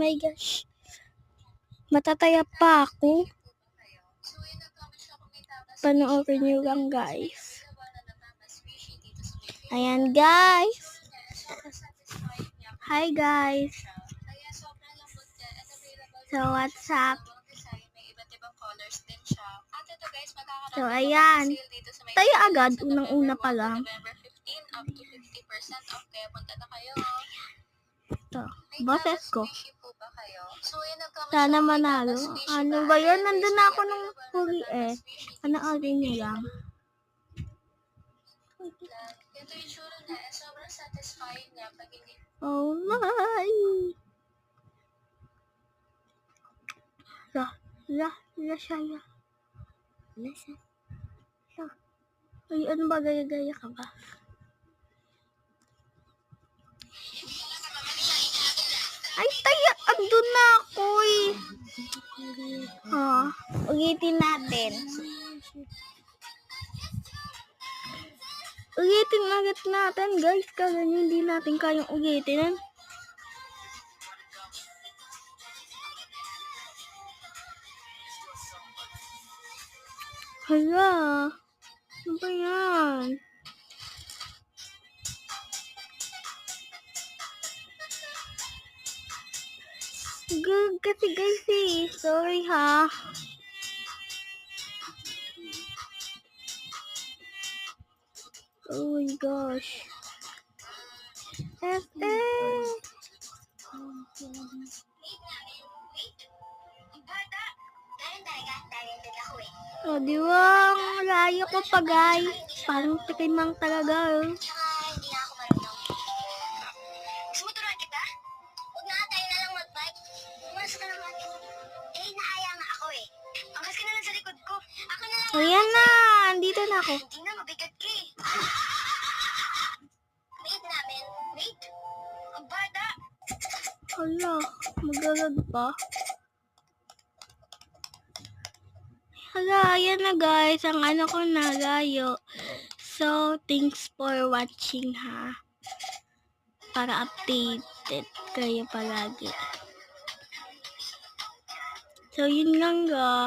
my gosh. Matataya pa ako. Panoorin nyo lang, guys. Ayan, guys. Hi, guys. So, what's up? So, ayan. Tayo agad, unang-una pa lang. Ito, boses ko. Sana manalo. Ano ba yun? Nandun na ako nung huli eh. Panoorin niyo lang. Oh my! Siya. Ay, ano ba? Gaya-gaya ka ba? Ay, tayo! Andun na ako eh! Ulitin natin. Ulitin agad natin, guys. Kaya hindi natin kayang ulitin. Hala! Ano ba yan? Kasi guys eh. Sorry ha. Oh my gosh. Oh, di ba? Layo ko pa guys. Parang tikimang talaga. O yan na. Andito na ako. Hindi na, mabigat ka eh. Wait namin. Wait. Ang bata. Hala, magalag pa. Hala, ayan na guys. Ang ano ko na, layo. So, thanks for watching ha. Para updated kayo palagi. So, yun lang guys.